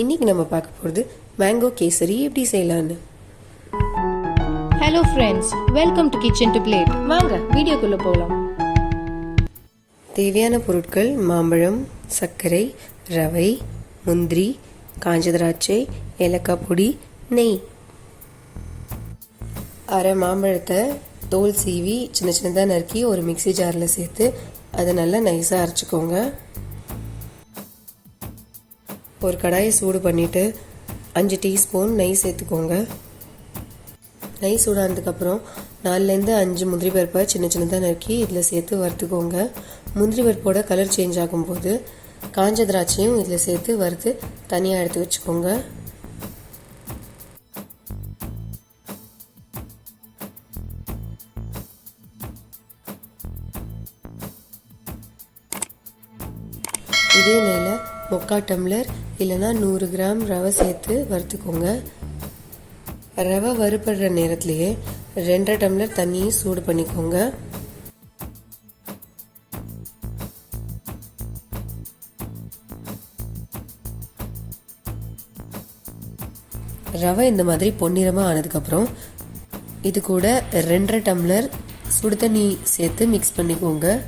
இன்னைக்கு நம்ம பார்க்க போகிறது மேங்கோ கேசரி எப்படி செய்யலான்னு. Hello friends, welcome to Kitchen2Plate. வாங்க வீடியோக்குள்ள போகலாம். தேவையான பொருட்கள்: மாம்பழம், சர்க்கரை, ரவை, முந்திரி, காஞ்ச திராட்சை, ஏலக்காய் பொடி, நெய். அரை மாம்பழத்தை தோல் சீவி சின்ன சின்னதாக நறுக்கி ஒரு மிக்சி ஜாரில் சேர்த்து அதை நல்லா நைஸாக அரைச்சிக்கோங்க. ஒரு கடாயை சூடு பண்ணிவிட்டு 5 டீஸ்பூன் நெய் சேர்த்துக்கோங்க. நெய் சூடானதுக்கப்புறம் 4லேருந்து 5 முந்திரி பருப்பை சின்ன சின்னதாக நறுக்கி இதில் சேர்த்து வறுத்துக்கோங்க. முந்திரி பருப்போட கலர் சேஞ்ச் ஆகும்போது காஞ்ச திராட்சையும் இதில் சேர்த்து வறுத்து தனியாக எடுத்து வச்சுக்கோங்க. இதே நெய்யில் 3/4 டம்ளர் இல்லைனா 100 கிராம் ரவை சேர்த்து வறுத்துக்கோங்க. ரவை வறுபடுற நேரத்திலேயே 2.5 டம்ளர் தண்ணியை சூடு பண்ணிக்கோங்க. ரவை இந்த மாதிரி பொன்னிறமாக ஆனதுக்கப்புறம் இது கூட 2.5 டம்ளர் சுடு தண்ணி சேர்த்து மிக்ஸ் பண்ணிக்கோங்க.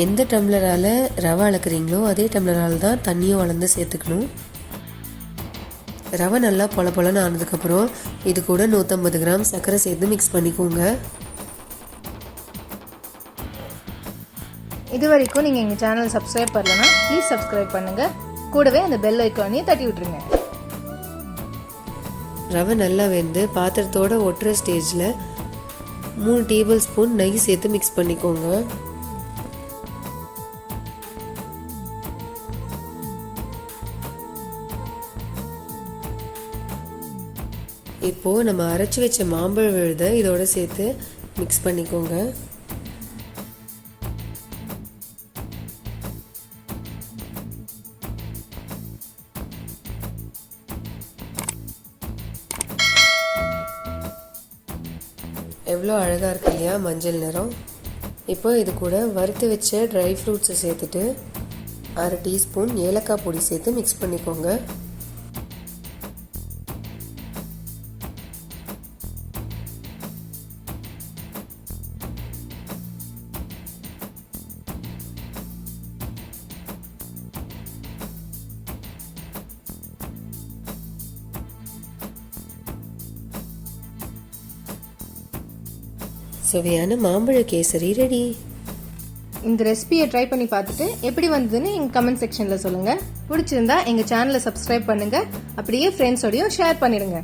எந்த டம்ளரால் ரவை அளக்குறீங்களோ அதே டம்ளரால் தான் தண்ணியும் அளந்து சேர்த்துக்கணும். ரவை நல்லா பொல பொலன்னு ஆனதுக்கப்புறம் இது கூட 150 கிராம் சர்க்கரை சேர்த்து மிக்ஸ் பண்ணிக்கோங்க. இது வரைக்கும் நீங்கள் எங்கள் சேனல் சப்ஸ்கிரைப் பண்ணலன்னா ப்ளீஸ் சப்ஸ்கிரைப் பண்ணுங்கள். கூடவே அந்த பெல் ஐக்கானையும் தட்டி விட்டுருங்க. ரவை நல்லா வெந்து பாத்திரத்தோட ஒட்டுற ஸ்டேஜில் 3 டேபிள் ஸ்பூன் நெய் சேர்த்து மிக்ஸ் பண்ணிக்கோங்க. இப்போது நம்ம அரைச்சி வச்ச மாம்பழ விழுதை இதோட சேர்த்து மிக்ஸ் பண்ணிக்கோங்க. எவ்வளோ அழகாக இருக்கு இல்லையா மஞ்சள் நிறம். இப்போ இது கூட வறுத்து வச்ச ட்ரை ஃப்ரூட்ஸை சேர்த்துட்டு 1/2 டீஸ்பூன் ஏலக்காய் பொடி சேர்த்து மிக்ஸ் பண்ணிக்கோங்க. சுவையான மாம்பழ கேசரி ரெடி. இந்த ரெசிபியை ட்ரை பண்ணி பார்த்துட்டு எப்படி வந்ததுன்னு எங்கள் கமெண்ட் செக்ஷனில் சொல்லுங்கள். பிடிச்சிருந்தா எங்கள் சேனலை சப்ஸ்கிரைப் பண்ணுங்கள். அப்படியே ஃப்ரெண்ட்ஸோடையும் ஷேர் பண்ணிடுங்க.